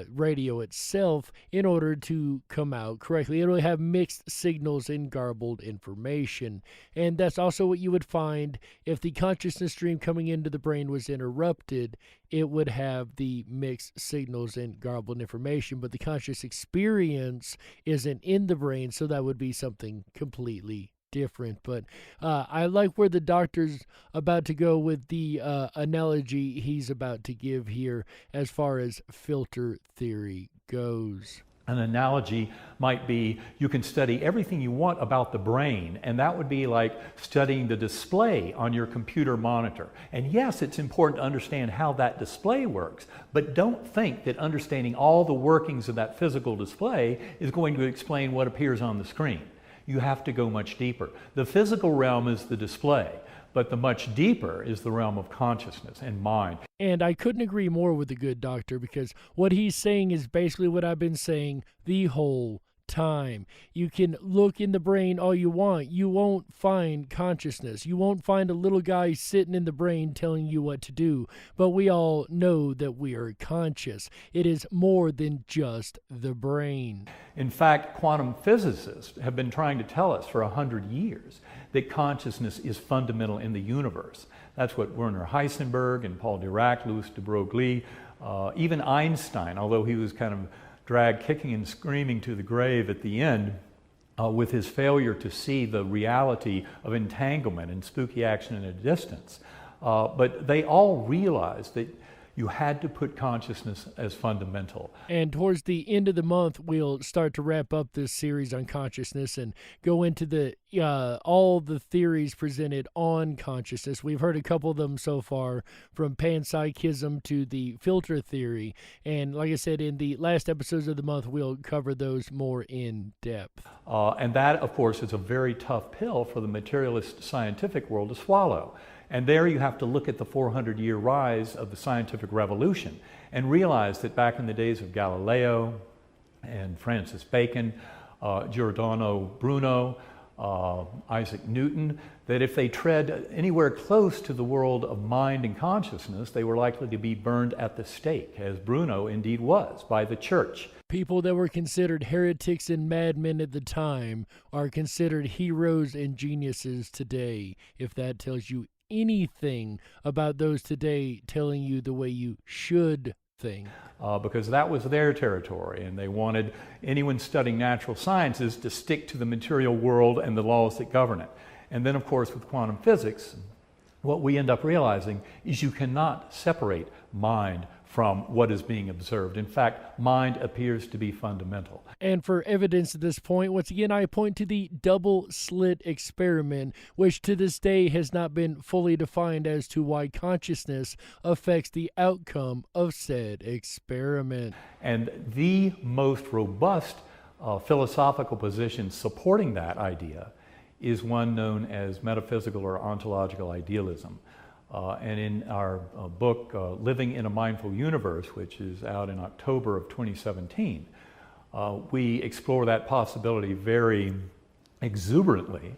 radio itself in order to come out correctly. It'll have mixed signals and garbled information. And that's also what you would find if the consciousness stream coming into the brain was interrupted. It would have the mixed signals and garbled information, but the conscious experience isn't in the brain, so that would be something completely different. But I like where the doctor's about to go with the analogy he's about to give here as far as filter theory goes. An analogy might be you can study everything you want about the brain, and that would be like studying the display on your computer monitor. And yes, it's important to understand how that display works, but don't think that understanding all the workings of that physical display is going to explain what appears on the screen. You have to go much deeper. The physical realm is the display, but the much deeper is the realm of consciousness and mind. And I couldn't agree more with the good doctor, because what he's saying is basically what I've been saying the whole time. You can look in the brain all you want. You won't find consciousness. You won't find a little guy sitting in the brain telling you what to do. But we all know that we are conscious. It is more than just the brain. In fact, quantum physicists have been trying to tell us for 100 years that consciousness is fundamental in the universe. That's what Werner Heisenberg and Paul Dirac, Louis de Broglie, even Einstein, although he was kind of dragged kicking and screaming to the grave at the end with his failure to see the reality of entanglement and spooky action at a distance. But they all realized that you had to put consciousness as fundamental. And towards the end of the month, we'll start to wrap up this series on consciousness and go into the all the theories presented on consciousness. We've heard a couple of them so far, from panpsychism to the filter theory. And like I said, in the last episodes of the month, we'll cover those more in depth. And that, of course, is a very tough pill for the materialist scientific world to swallow. And there you have to look at the 400-year rise of the scientific revolution and realize that back in the days of Galileo and Francis Bacon, Giordano Bruno, Isaac Newton, that if they tread anywhere close to the world of mind and consciousness, they were likely to be burned at the stake, as Bruno indeed was, by the church. People that were considered heretics and madmen at the time are considered heroes and geniuses today, if that tells you anything about those today telling you the way you should think. Because that was their territory, and they wanted anyone studying natural sciences to stick to the material world and the laws that govern it. And then, of course, with quantum physics, what we end up realizing is you cannot separate mind from what is being observed. In fact, mind appears to be fundamental. And for evidence at this point, once again, I point to the double slit experiment, which to this day has not been fully defined as to why consciousness affects the outcome of said experiment. And the most robust philosophical position supporting that idea is one known as metaphysical or ontological idealism. And in our book, Living in a Mindful Universe, which is out in October of 2017, we explore that possibility very exuberantly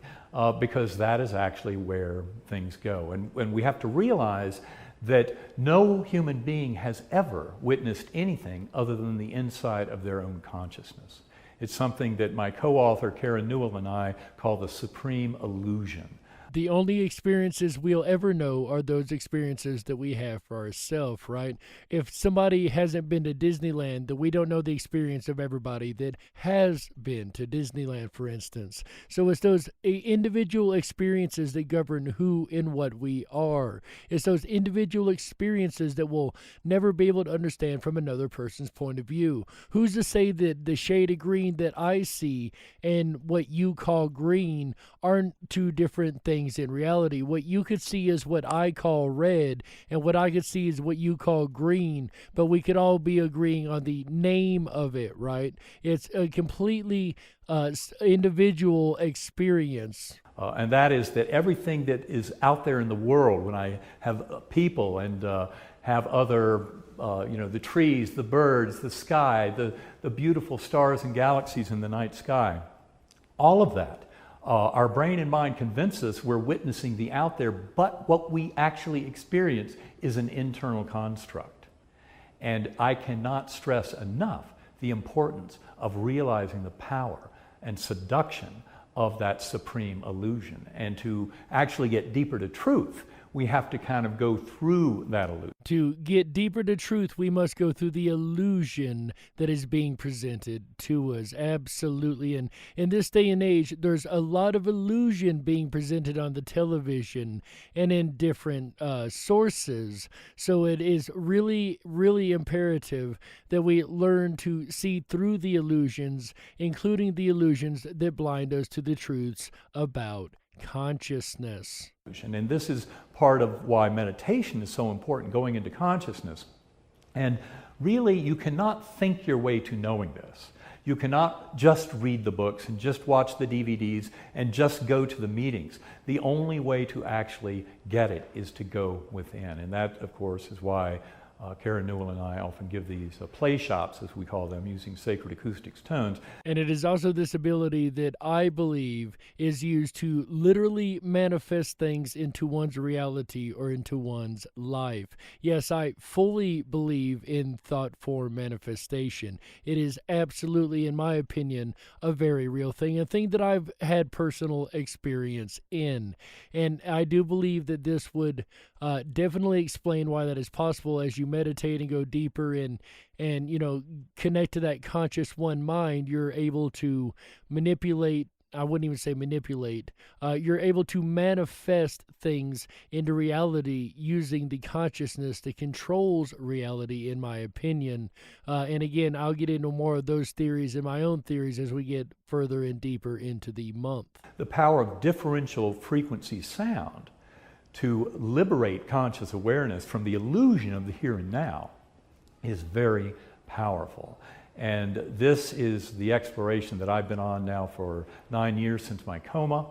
because that is actually where things go. And we have to realize that no human being has ever witnessed anything other than the inside of their own consciousness. It's something that my co-author Karen Newell and I call the supreme illusion. The only experiences we'll ever know are those experiences that we have for ourselves, right? If somebody hasn't been to Disneyland, then we don't know the experience of everybody that has been to Disneyland, for instance. So it's those individual experiences that govern who and what we are. It's those individual experiences that we'll never be able to understand from another person's point of view. Who's to say that the shade of green that I see and what you call green aren't two different things in reality? What you could see is what I call red, and what I could see is what you call green, but we could all be agreeing on the name of it, right? It's a completely individual experience. And that is that everything that is out there in the world, when I have people and have other, the trees, the birds, the sky, the beautiful stars and galaxies in the night sky, all of that, our brain and mind convince us we're witnessing the out there, but what we actually experience is an internal construct. And I cannot stress enough the importance of realizing the power and seduction of that supreme illusion. And to actually get deeper to truth, we have to kind of go through that illusion. To get deeper to truth, we must go through the illusion that is being presented to us. Absolutely. And in this day and age, there's a lot of illusion being presented on the television and in different sources. So it is really, really imperative that we learn to see through the illusions, including the illusions that blind us to the truths about consciousness. And this is part of why meditation is so important, going into consciousness. And really, you cannot think your way to knowing this. You cannot just read the books and just watch the DVDs and just go to the meetings. The only way to actually get it is to go within. And that, of course, is why Karen Newell and I often give these play shops, as we call them, using sacred acoustics tones. And it is also this ability that I believe is used to literally manifest things into one's reality or into one's life. Yes, I fully believe in thought form manifestation. It is absolutely, in my opinion, a very real thing, a thing that I've had personal experience in. And I do believe that this would definitely explain why that is possible as you meditate and go deeper and connect to that conscious one mind. You're able to manipulate, I wouldn't even say manipulate, you're able to manifest things into reality using the consciousness that controls reality, in my opinion. And again, I'll get into more of those theories and my own theories as we get further and deeper into the month. The power of differential frequency sound to liberate conscious awareness from the illusion of the here and now is very powerful. And this is the exploration that I've been on now for 9 years since my coma.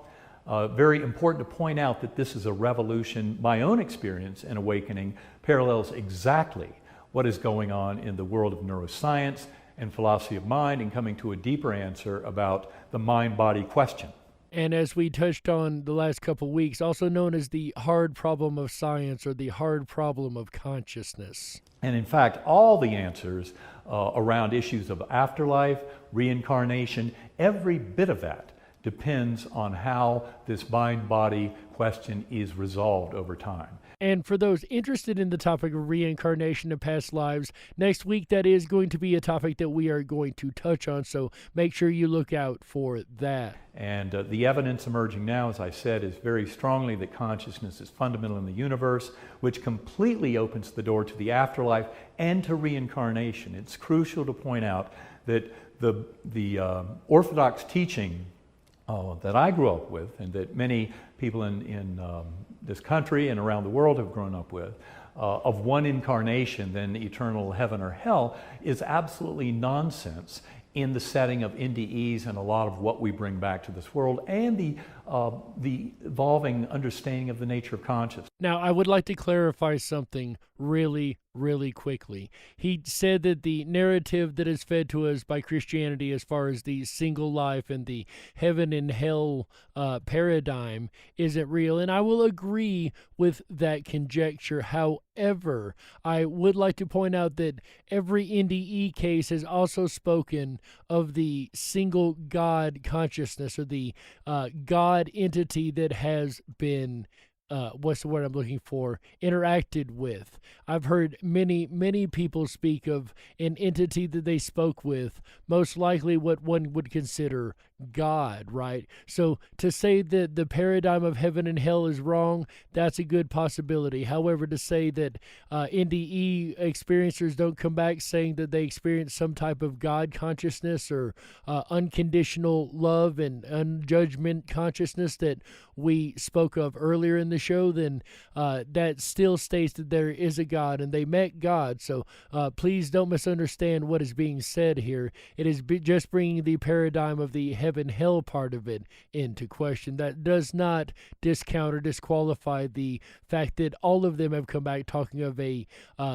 Very important to point out that this is a revolution. My own experience in awakening parallels exactly what is going on in the world of neuroscience and philosophy of mind, and coming to a deeper answer about the mind-body question. And as we touched on the last couple weeks, also known as the hard problem of science or the hard problem of consciousness. And in fact, all the answers around issues of afterlife, reincarnation, every bit of that depends on how this mind-body question is resolved over time. And for those interested in the topic of reincarnation and past lives, next week that is going to be a topic that we are going to touch on, so make sure you look out for that. And the evidence emerging now, as I said, is very strongly that consciousness is fundamental in the universe, which completely opens the door to the afterlife and to reincarnation. It's crucial to point out that the Orthodox teaching that I grew up with, and that many people in this country and around the world have grown up with, of one incarnation, then eternal heaven or hell, is absolutely nonsense in the setting of N.D.Es and a lot of what we bring back to this world, and the evolving understanding of the nature of consciousness. Now, I would like to clarify something really quickly. He said that the narrative that is fed to us by Christianity as far as the single life and the heaven and hell paradigm isn't real, and I will agree with that conjecture. However, I would like to point out that every N.D.E case has also spoken of the single God consciousness, or the God entity that has been what's the word I'm looking for, interacted with. I've heard many people speak of an entity that they spoke with, most likely what one would consider God, right? So to say that the paradigm of heaven and hell is wrong, that's a good possibility. However, to say that N.D.E experiencers don't come back saying that they experience some type of God consciousness or unconditional love and unjudgment consciousness that we spoke of earlier in the show, then that still states that there is a God and they met God. So please don't misunderstand what is being said here. It is just bringing the paradigm of the heaven heaven hell part of it into question. That does not discount or disqualify the fact that all of them have come back talking of a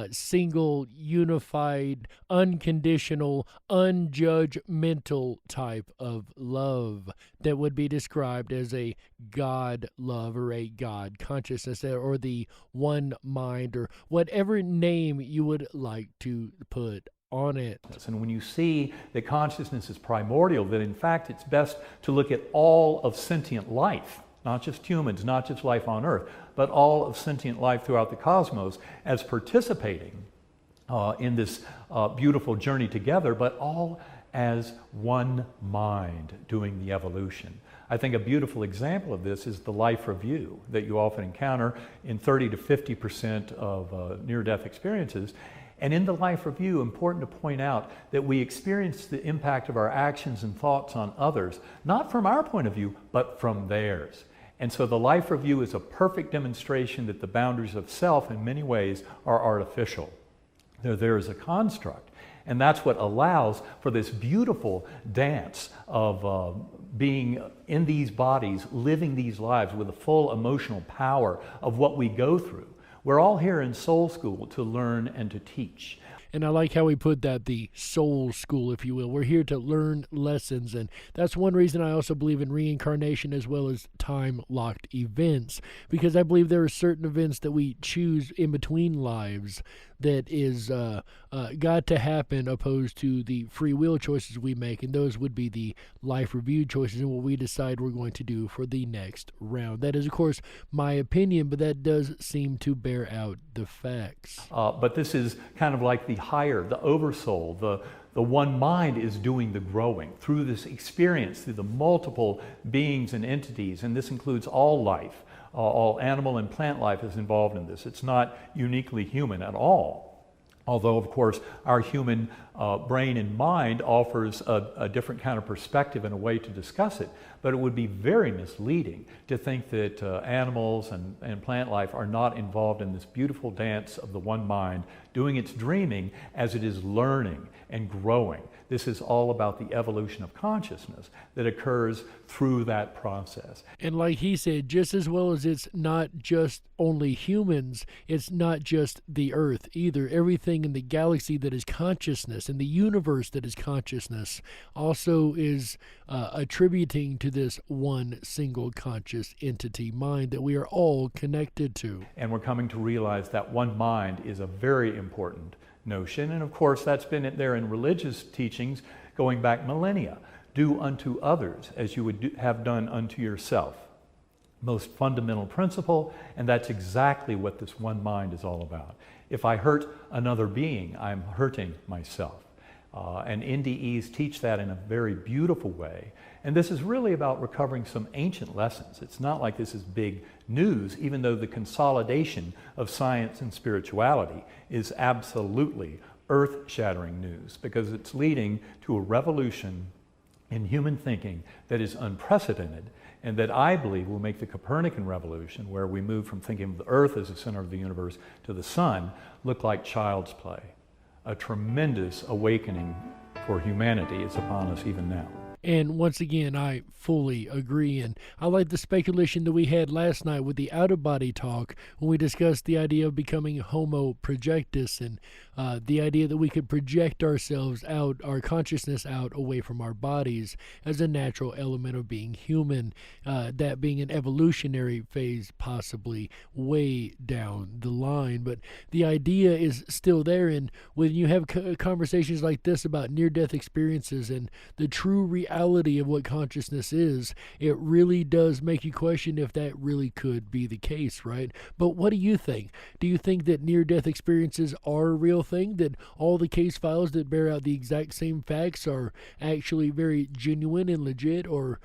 single, unified, unconditional, unjudgmental type of love that would be described as a God love or a God consciousness or the one mind or whatever name you would like to put on it. And when you see that consciousness is primordial, that in fact it's best to look at all of sentient life, not just humans, not just life on Earth, but all of sentient life throughout the cosmos as participating in this beautiful journey together, but all as one mind doing the evolution. I think a beautiful example of this is the life review that you often encounter in 30 to 50% of near-death experiences. And in the life review, important to point out that we experience the impact of our actions and thoughts on others, not from our point of view, but from theirs. And so the life review is a perfect demonstration that the boundaries of self in many ways are artificial. They're there as a construct. And that's what allows for this beautiful dance of being in these bodies, living these lives with the full emotional power of what we go through. We're all here in soul school to learn and to teach. And I like how we put that, the soul school, if you will. We're here to learn lessons, and that's one reason I also believe in reincarnation as well as time-locked events, because I believe there are certain events that we choose in between lives that is got to happen opposed to the free will choices we make, and those would be the life review choices and what we decide we're going to do for the next round. That is, of course, my opinion, but that does seem to bear out the facts. But this is kind of like the higher, the oversoul, the one mind is doing the growing through this experience, through the multiple beings and entities, and this includes all life. All animal and plant life is involved in this. It's not uniquely human at all. Although, of course, our human brain and mind offers a different kind of perspective and a way to discuss it. But it would be very misleading to think that animals and plant life are not involved in this beautiful dance of the one mind, doing its dreaming as it is learning and growing. This is all about the evolution of consciousness that occurs through that process. And like he said, just as well as it's not just only humans, it's not just the Earth either. Everything in the galaxy that is consciousness and the universe that is consciousness also is attributing to this one single conscious entity mind that we are all connected to. And we're coming to realize that one mind is a very important notion. And of course, that's been there in religious teachings going back millennia. Do unto others as you would have done unto yourself. Most fundamental principle, and that's exactly what this one mind is all about. If I hurt another being, I'm hurting myself. And N.D.Es teach that in a very beautiful way. And this is really about recovering some ancient lessons. It's not like this is big news, even though the consolidation of science and spirituality is absolutely earth-shattering news, because it's leading to a revolution in human thinking that is unprecedented, and that I believe will make the Copernican revolution, where we move from thinking of the Earth as the center of the universe to the sun, look like child's play. A tremendous awakening for humanity is upon us even now. And once again, I fully agree. And I like the speculation that we had last night with the out-of-body talk when we discussed the idea of becoming homo projectus and the idea that we could project ourselves out, our consciousness out away from our bodies as a natural element of being human, that being an evolutionary phase possibly way down the line. But the idea is still there, and when you have conversations like this about near-death experiences and the true reality of what consciousness is, it really does make you question if that really could be the case, right? But what do you think? Do you think that near-death experiences are a real thing, that all the case files that bear out the exact same facts are actually very genuine and legit, or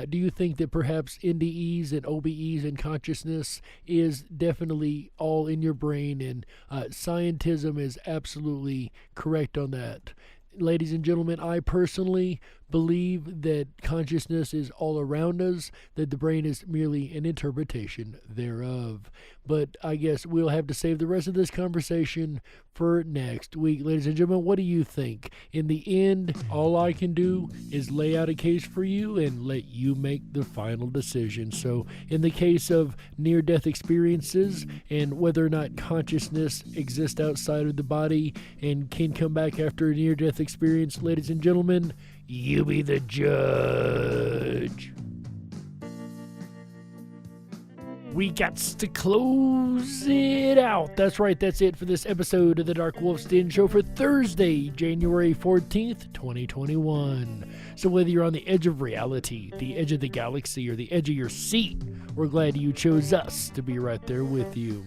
do you think that perhaps N.D.Es and OBEs and consciousness is definitely all in your brain and scientism is absolutely correct on that? Ladies and gentlemen, I personally believe that consciousness is all around us, that the brain is merely an interpretation thereof. But I guess we'll have to save the rest of this conversation for next week. Ladies and gentlemen, what do you think? In the end, all I can do is lay out a case for you and let you make the final decision. So in the case of near-death experiences and whether or not consciousness exists outside of the body and can come back after a near-death experience, ladies and gentlemen, you be the judge. We got to close it out. That's right, that's it for this episode of the Dark Wolf's Den Show for Thursday, January 14th, 2021. So whether you're on the edge of reality, the edge of the galaxy, or the edge of your seat, we're glad you chose us to be right there with you.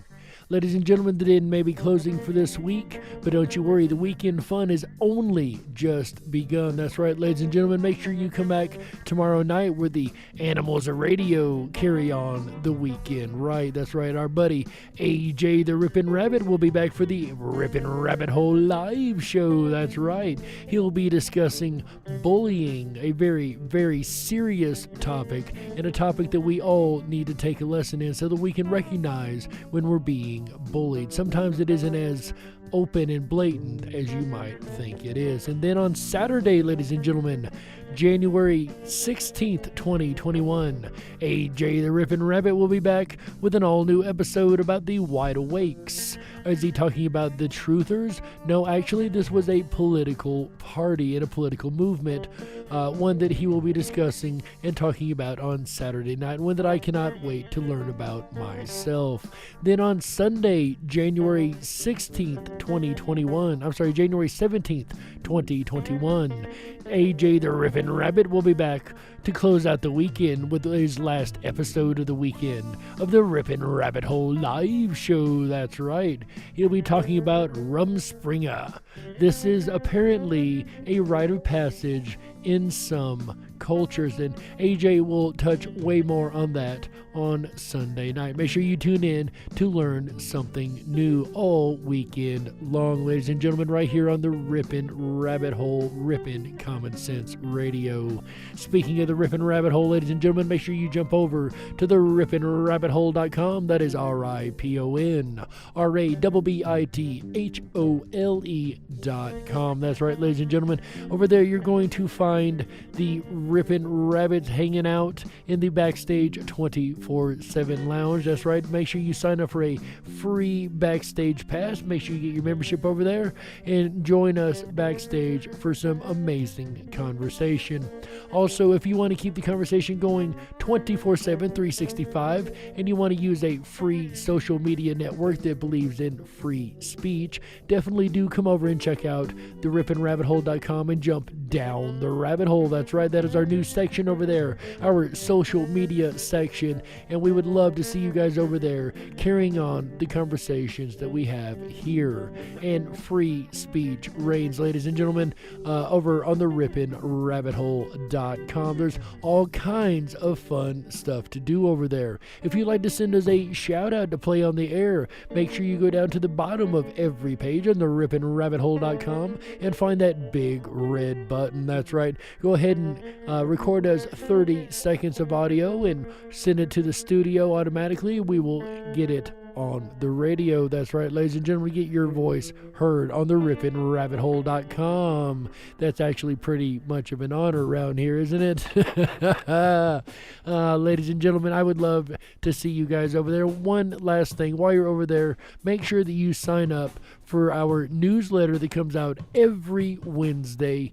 Ladies and gentlemen, the den may be closing for this week, but don't you worry, the weekend fun is only just begun. That's right, ladies and gentlemen, make sure you come back tomorrow night where the Animals of Radio carry on the weekend. Right, that's right, our buddy AJ the Ripon Rabbit will be back for the Ripon Rabbit Hole live show. That's right, he'll be discussing bullying, a very, very serious topic, and a topic that we all need to take a lesson in so that we can recognize when we're being bullied. Sometimes it isn't as open and blatant as you might think it is. And then on Saturday, ladies and gentlemen, January 16th, 2021, AJ the Ripon Rabbit will be back with an all-new episode about the Wide Awakes. Is he talking about the Truthers? No, actually, this was a political party and a political movement, one that he will be discussing and talking about on Saturday night, one that I cannot wait to learn about myself. Then on Sunday, January 17th, 2021, AJ the Ripon Rabbit will be back to close out the weekend with his last episode of the weekend of the Ripon Rabbit Hole live show. That's right, he'll be talking about Rumspringa. This is apparently a rite of passage in some cultures, and AJ will touch way more on that on Sunday night. Make sure you tune in to learn something new all weekend long, ladies and gentlemen, right here on the Ripon Rabbit Hole, Ripon Common Sense Radio. Speaking of the Ripon Rabbit Hole, ladies and gentlemen, make sure you jump over to the RiponRabbitHole.com. That is RiponRabbitHole.com. That's right, ladies and gentlemen. Over there, you're going to find the Ripon Rabbits hanging out in the Backstage 24/7 lounge. That's right. Make sure you sign up for a free Backstage pass. Make sure you get your membership over there and join us backstage for some amazing conversation. Also, if you want to keep the conversation going 24/7, 365, and you want to use a free social media network that believes in free speech, definitely do come over and check out the RiponRabbitHole.com and jump down the rabbit hole. That's right, that is our new section over there, our social media section, and we would love to see you guys over there carrying on the conversations that we have here. And free speech reigns, ladies and gentlemen, over on the RiponRabbitHole.com. There's all kinds of fun stuff to do over there. If you'd like to send us a shout out to play on the air, make sure you go down to the bottom of every page on the RiponRabbitHole.com and find that big red button. That's right. Go ahead and record us 30 seconds of audio and send it to the studio automatically. We will get it on the radio. That's right, ladies and gentlemen, get your voice heard on the RiponRabbitHole.com. That's actually pretty much of an honor around here, isn't it? Ladies and gentlemen, I would love to see you guys over there. One last thing, while you're over there, make sure that you sign up for our newsletter that comes out every Wednesday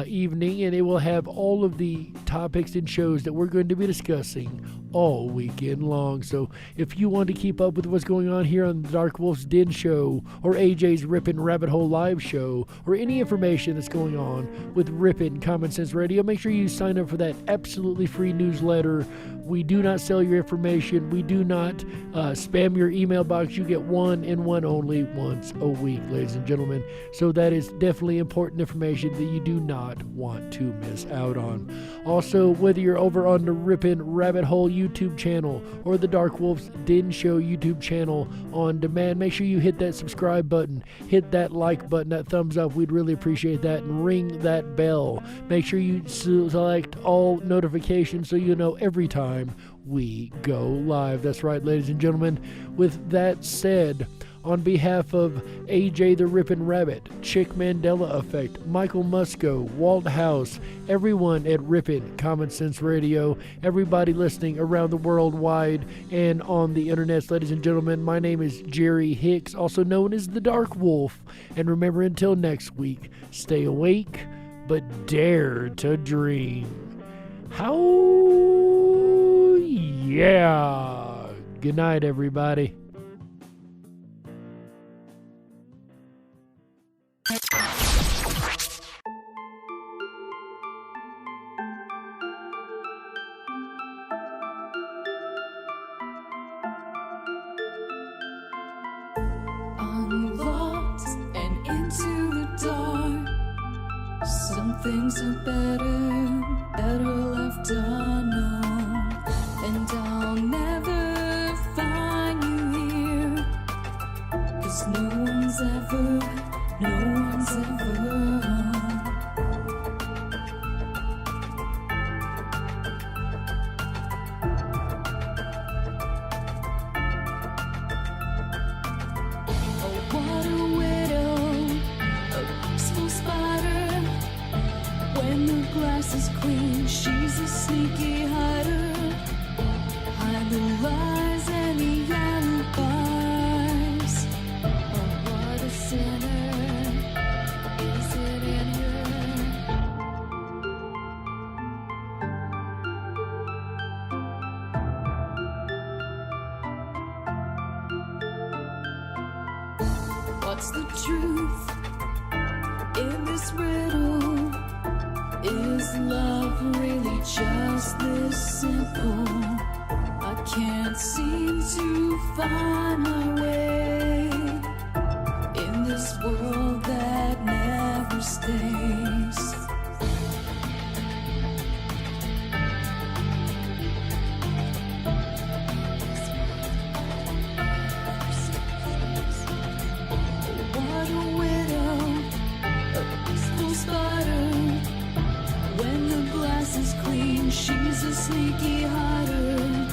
evening, and it will have all of the topics and shows that we're going to be discussing all weekend long. So if you want to keep up with what's going on here on the Dark Wolf's Den Show, or AJ's Ripon Rabbit Hole live show, or any information that's going on with Ripon Common Sense Radio, make sure you sign up for that absolutely free newsletter. We do not sell your information. We do not spam your email box. You get one and one only once a week, ladies and gentlemen. So that is definitely important information that you do not want to miss out on. Also, whether you're over on the Ripon Rabbit Hole YouTube channel or the Dark Wolves Den Show YouTube channel on demand, make sure you hit that subscribe button, hit that like button, that thumbs up. We'd really appreciate that, and ring that bell. Make sure you select all notifications so you know every time we go live. That's right, ladies and gentlemen. With that said, on behalf of AJ the Ripon Rabbit, Chick Mandela Effect, Michael Musco, Walt House, everyone at Ripon Common Sense Radio, everybody listening around the world wide and on the internet, ladies and gentlemen, my name is Jerry Hicks, also known as the Dark Wolf. And remember, until next week, stay awake, but dare to dream. How? Yeah. Good night, everybody. I'm lost and into the dark. Some things are better left unknown. And I'll never find you here, 'cause no one's ever What a widow, a peaceful spider. When the glass is clean, she's a sneaky hider. Hide the lies and the alibis. Oh, what a sinner is it in her? What's the truth in this riddle? Is love really just this simple? I can't seem to find my way in this world that never stays. What a widow, a peaceful spider. When the glass is clean, she's a sneaky hider.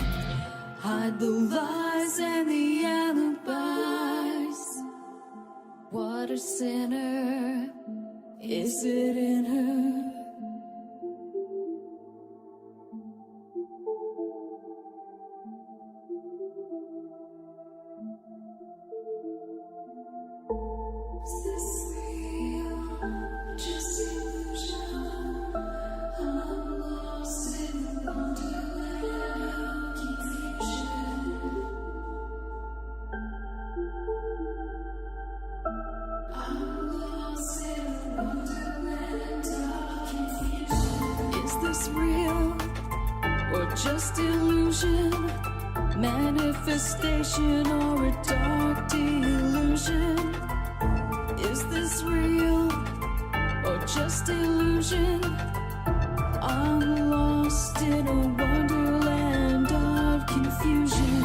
Hide the lies and the alibis. What a sinner is it in her? Is this real? Just illusion? I'm lost in the wonderland of confusion. I'm lost in the wonderland of confusion. Is this real or just illusion? Manifestation or a dark delusion? Is this real or just illusion? I'm lost in a wonderland of confusion.